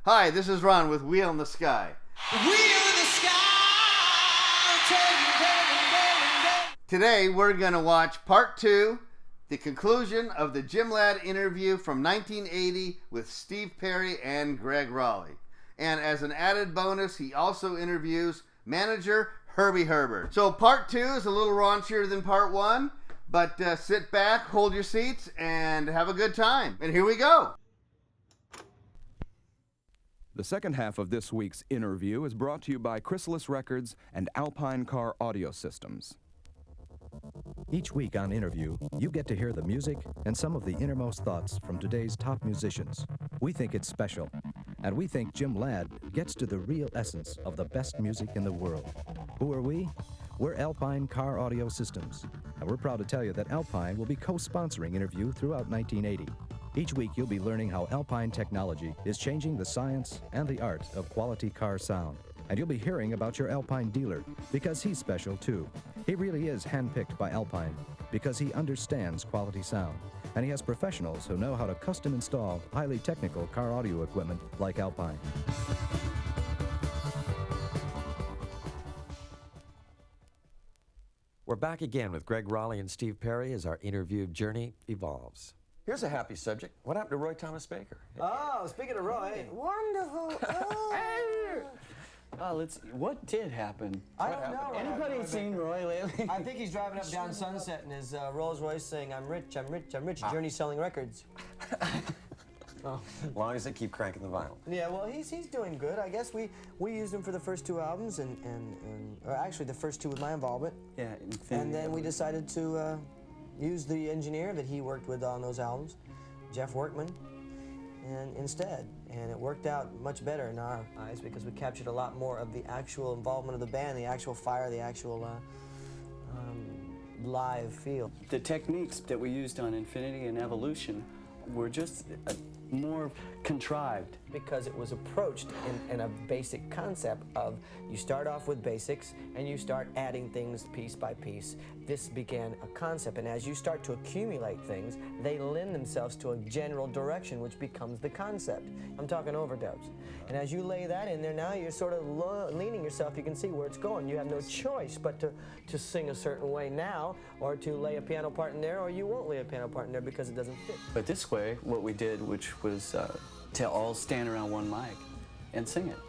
Hi, this is Ron with Wheel in the Sky. Wheel in the sky, Today we're going to watch part 2, the conclusion of the Jim Ladd interview from 1980 with Steve Perry and Greg Raleigh. And as an added bonus, he also interviews manager Herbie Herbert. So part 2 is a little raunchier than part 1, but sit back, hold your seats, and have a good time. And here we go. The second half of this week's interview is brought to you by Chrysalis Records and Alpine Car Audio Systems. Each week on Interview, you get to hear the music and some of the innermost thoughts from today's top musicians. We think it's special, and we think Jim Ladd gets to the real essence of the best music in the world. Who are we? We're Alpine Car Audio Systems, and we're proud to tell you that Alpine will be co-sponsoring Interview throughout 1980. Each week, you'll be learning how Alpine technology is changing the science and the art of quality car sound. And you'll be hearing about your Alpine dealer, because he's special too. He really is handpicked by Alpine, because he understands quality sound. And he has professionals who know how to custom install highly technical car audio equipment like Alpine. We're back again with Greg Raleigh and Steve Perry as our interview journey evolves. Here's a happy subject. What happened to Roy Thomas Baker? Oh, speaking of Roy, wonderful. Oh. What did happen? I don't know. Anybody seen Roy lately? I think he's driving up down Sunset in his Rolls Royce saying, I'm rich, I'm rich, I'm rich. Journey selling records. As long as they keep cranking the vinyl. Yeah, well, he's doing good. I guess we used him for the first 2 albums, or actually the first 2 with my involvement. Yeah, And then we decided to use the engineer that he worked with on those albums, Jeff Workman, and instead. And it worked out much better in our eyes because we captured a lot more of the actual involvement of the band, the actual fire, the actual live feel. The techniques that we used on Infinity and Evolution were just more contrived. Because it was approached in a basic concept of you start off with basics and you start adding things piece by piece. This began a concept, and as you start to accumulate things, they lend themselves to a general direction, which becomes the concept. I'm talking overdubs. And as you lay that in there now, you're sort of leaning yourself, you can see where it's going. You have no choice but to sing a certain way now, or to lay a piano part in there, or you won't lay a piano part in there because it doesn't fit. But this way, what we did, which was to all stand around one mic and sing it.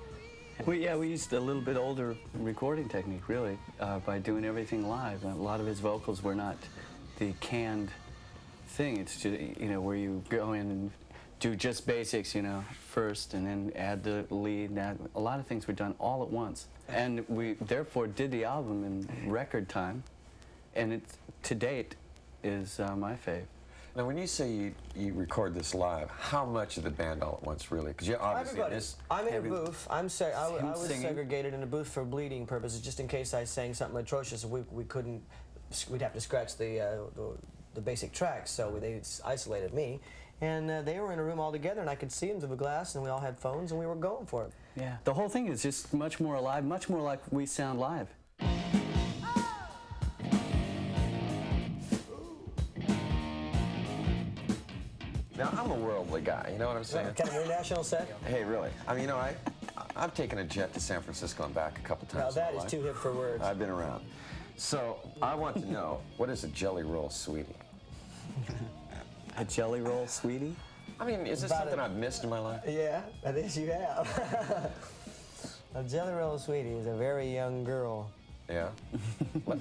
We used a little bit older recording technique, really, by doing everything live. A lot of his vocals were not the canned thing. It's just, where you go in and do just basics, first, and then add the lead. A lot of things were done all at once. And we, therefore, did the album in record time, and it, to date, is my fave. Now, when you say you record this live, how much of the band all at once, really? Because you're obviously Everybody. this. I'm in a booth. I was singing. segregated in a booth for bleeding purposes, just in case I sang something atrocious. We couldn't. We'd have to scratch the basic tracks, so they isolated me. And they were in a room all together, and I could see them through the glass, and we all had phones, and we were going for it. Yeah, the whole thing is just much more alive, much more like we sound live. Now, I'm a worldly guy, you know what I'm saying? Kind of international set. Hey, really? I mean, I've taken a jet to San Francisco and back a couple times. Now that in my is life. too hip for words. I've been around. So, I want to know, what is a Jelly Roll Sweetie? A Jelly Roll Sweetie? I mean, is this something I've missed in my life? Yeah, I think you have. A Jelly Roll Sweetie is a very young girl. Yeah?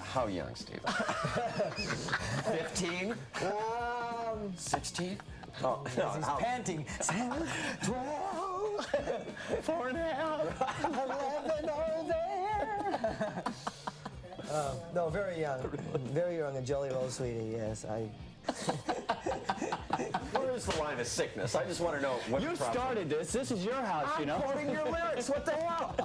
How young, Steve? 15? 16? Oh, no, He's panting. 12, 4 now, 11 over there. No, very young. Very young, a Jelly Roll Sweetie, yes. Where's the line of sickness? I just want to know what You the problem started this. This is your house, I'm quoting your lyrics. What the hell?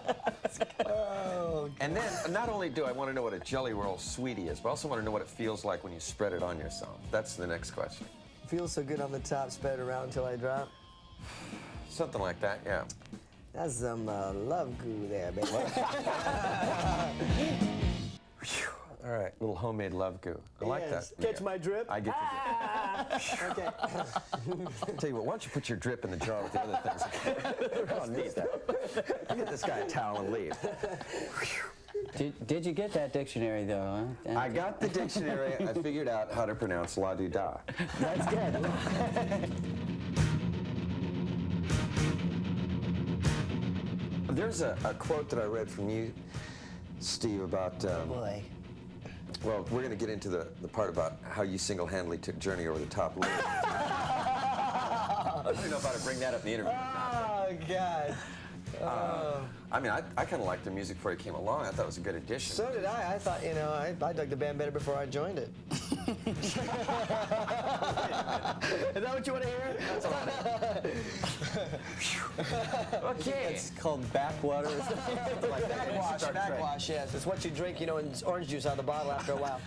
And then, not only do I want to know what a Jelly Roll Sweetie is, but I also want to know what it feels like when you spread it on yourself. That's the next question. Feels so good on the top, spread it around until I drop. Something like that, yeah. That's some love goo there, baby. All right. Little homemade love goo. I like Yes. that. Catch my drip? I get the Okay. Tell you what, why don't you put your drip in the jar with the other things? I don't need that. Get this guy a towel and leave. Did you get that dictionary, though, huh? I got the dictionary. I figured out how to pronounce la di da. That's good. There's a quote that I read from you, Steve, about. Boy. Well, we're going to get into the part about how you single-handedly took Journey over the top. I don't know if I to bring that up in the interview. Oh, God. I mean, I kind of liked the music before it came along. I thought it was a good addition. So did I. I thought, you know, I dug the band better before I joined it. Is that what you want to hear? That's all right. Okay. It's called backwater. Backwash, yes. It's what you drink, you know, in orange juice out of the bottle after a while.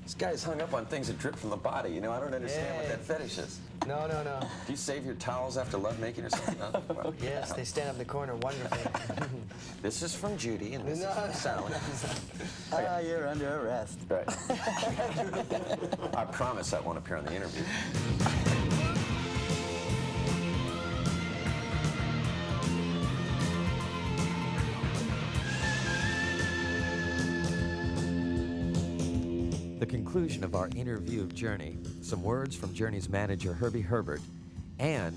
This guy's hung up on things that drip from the body. You know, I don't understand what that fetish is. No, no, no. Do you save your towels after lovemaking or something? No? Well, Yes, they stand up in the corner wonderfully. This is from Judy, and this is from Sally. You're under arrest. Right. I promise that won't appear on the interview. The conclusion of our interview of Journey, some words from Journey's manager Herbie Herbert, and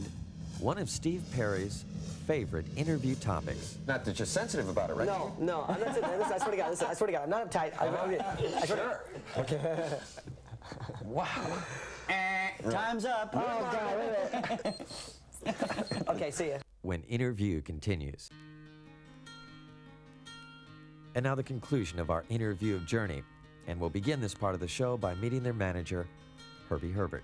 one of Steve Perry's favorite interview topics. Not that you're sensitive about it, right? No, no, I'm not saying listen, I swear to God, listen, I swear to God, I'm not uptight. I swear to Okay. Wow. Time's up. Oh, God, wait a minute. Okay, see ya. When interview continues. And now the conclusion of our interview of Journey, and we'll begin this part of the show by meeting their manager, Herbie Herbert.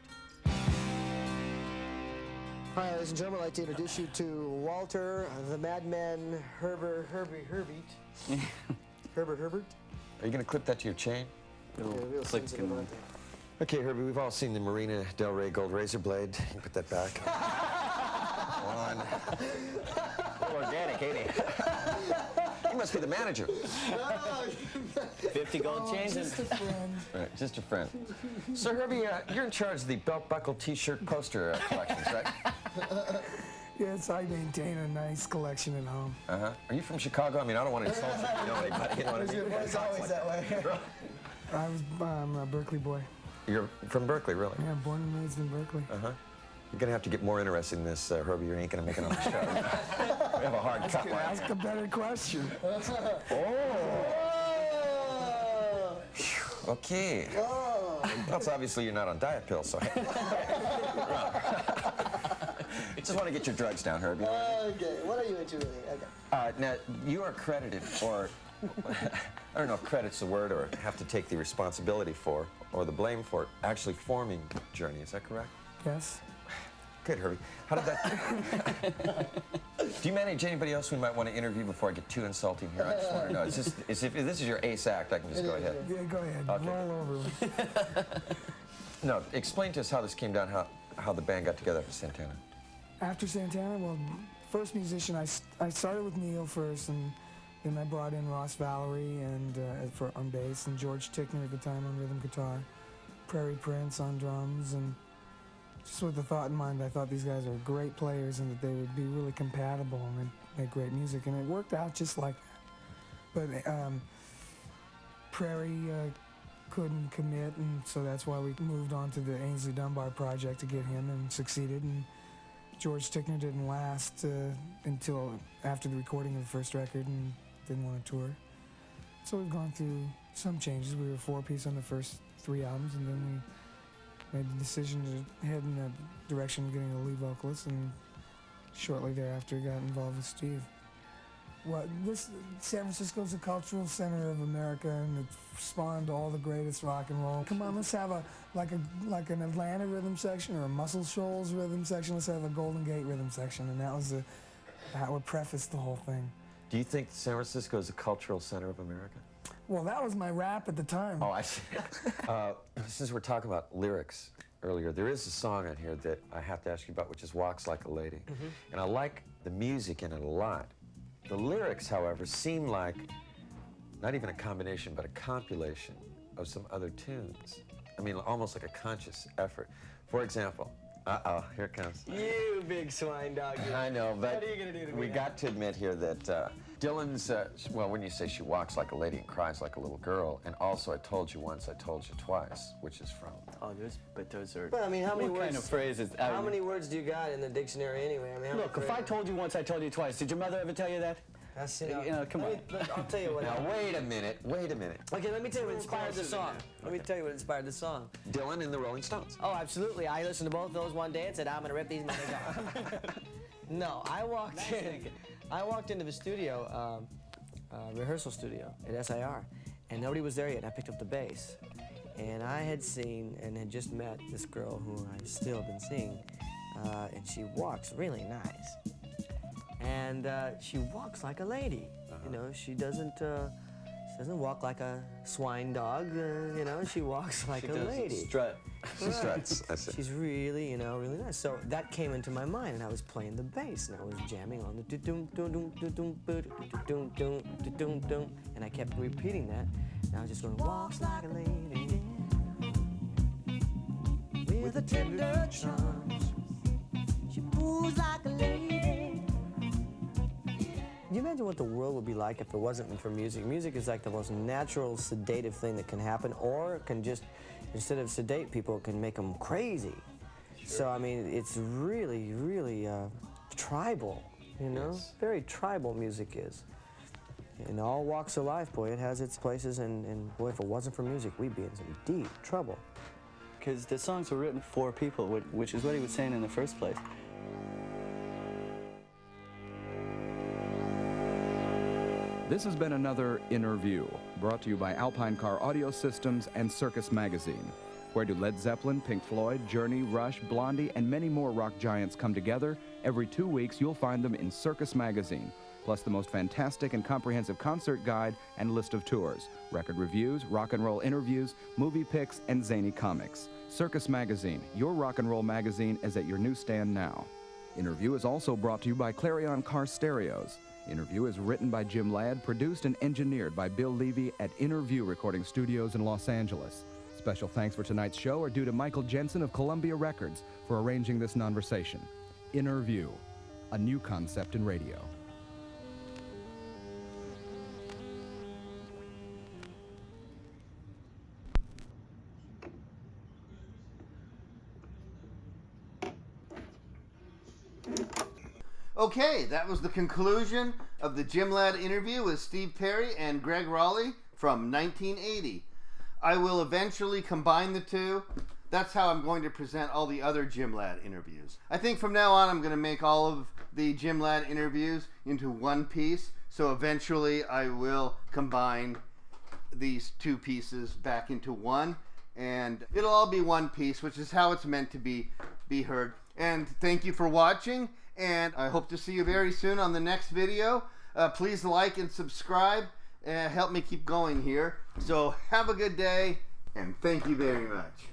Hi, ladies and gentlemen, I'd like to introduce you to Walter, the madman, Herbert. Herbert Herbert? Are you going to clip that to your chain? Real sensitive, aren't they? Okay, Herbie, we've all seen the Marina Del Rey gold razor blade. You can put that back. One. Organic, ain't he? You must be the manager. 50 gold changes. Right, just a friend. So, Herbie, you're in charge of the belt buckle T-shirt poster collections, right? Yes, I maintain a nice collection at home. Uh-huh. Are you from Chicago? I mean, I don't want to insult you. You know anybody? You know what I mean? It's always that way. I'm a Berkeley boy. You're from Berkeley, really? Yeah, born and raised in Berkeley. Uh-huh. You're going to have to get more interested in this, Herbie. You ain't going to make it on the show. We have a hard cut line. Ask a better question. Okay. Well, it's obviously you're not on diet pills, so. Just want to get your drugs down, Herbie. Okay, what are you into really? Okay. Now, you are credited, or I don't know if credit's the word, or have to take the responsibility for, or the blame for, actually forming Journey. Is that correct? Yes. Good, Herbie. How did that... Do you manage anybody else we might want to interview before I get too insulting here? I just want to know. It's just, if this is your ace act, I can just go ahead. Yeah, go ahead. Okay. Roll over. No, explain to us how this came down, how the band got together for Santana. After Santana, well, first musician, I started with Neil first, and then I brought in Ross Valerie and on bass, and George Tickner at the time on rhythm guitar, Prairie Prince on drums, and just with the thought in mind, I thought these guys are great players and that they would be really compatible and they'd make great music, and it worked out just like that. But Prairie couldn't commit, and so that's why we moved on to the Ainsley Dunbar project to get him, and succeeded. And George Tickner didn't last until after the recording of the first record and didn't want to tour. So we've gone through some changes. We were a four-piece on the first 3 albums, and then we made the decision to head in that direction of getting a lead vocalist, and shortly thereafter got involved with Steve. Well, San Francisco's a cultural center of America, and it spawned all the greatest rock and roll. Come on, let's have like an Atlanta rhythm section or a Muscle Shoals rhythm section. Let's have a Golden Gate rhythm section, and that would preface the whole thing. Do you think San Francisco is a cultural center of America? Well, that was my rap at the time. Oh, I see. Since we're talking about lyrics earlier, there is a song on here that I have to ask you about, which is Walks Like a Lady. Mm-hmm. And I like the music in it a lot. The lyrics, however, seem like not even a combination, but a compilation of some other tunes. I mean, almost like a conscious effort. For example, here it comes. You big swine dog. I know, but What are you gonna do to me we now? got to admit here that Dylan's, well, when you say she walks like a lady and cries like a little girl, and also I told you once, I told you twice, which is from. Oh, those are. Well, I mean, how many what words? kind of phrases? How many words do you got in the dictionary anyway? I mean, how Look, many if I phrases? told you once, I told you twice. Did your mother ever tell you that? That's, Come on. I'll tell you what. Now, wait a minute. Okay, let me tell you what inspired the song. Let me tell you what inspired the song. Dylan and the Rolling Stones. Oh, absolutely. I listened to both those one day and said, I'm going to rip these men off. No, I walked into the studio, rehearsal studio at SIR, and nobody was there yet. I picked up the bass. And I had seen and had just met this girl who I still have been seeing, and she walks really nice. And she walks like a lady. You know, she doesn't walk like a swine dog. You know, she walks like a lady. Strut. She struts. That's it. She's really, you know, really nice. So that came into my mind, and I was playing the bass, and I was jamming on the do-dum, do-dum, do-dum, do-dum, do-dum, do-dum, do-dum, and I kept repeating that. And I was just going, walks like a lady, with a tender charm. She moves like a lady. Can you imagine what the world would be like if it wasn't for music? Music is like the most natural, sedative thing that can happen, or it can just, instead of sedate people, it can make them crazy. Sure. So, I mean, it's really, really tribal, you know? Yes. Very tribal music is. In all walks of life, boy, it has its places, and boy, if it wasn't for music, we'd be in some deep trouble. Because the songs were written for people, which is what he was saying in the first place. This has been another Interview, brought to you by Alpine Car Audio Systems and Circus Magazine. Where do Led Zeppelin, Pink Floyd, Journey, Rush, Blondie, and many more rock giants come together? Every 2 weeks, you'll find them in Circus Magazine, plus the most fantastic and comprehensive concert guide and list of tours, record reviews, rock and roll interviews, movie picks, and zany comics. Circus Magazine, your rock and roll magazine, is at your newsstand now. Interview is also brought to you by Clarion Car Stereos. Interview is written by Jim Ladd, produced and engineered by Bill Levy at Interview Recording Studios in Los Angeles. Special thanks for tonight's show are due to Michael Jensen of Columbia Records for arranging this conversation. Interview, a new concept in radio. Okay, that was the conclusion of the Jim Ladd interview with Steve Perry and Greg Raleigh from 1980. I will eventually combine the two. That's how I'm going to present all the other Jim Ladd interviews. I think from now on I'm going to make all of the Jim Ladd interviews into one piece, so eventually I will combine these two pieces back into one, and it'll all be one piece, which is how it's meant to be heard. And thank you for watching, and I hope to see you very soon on the next video. Please like and subscribe and help me keep going here. So have a good day, and thank you very much.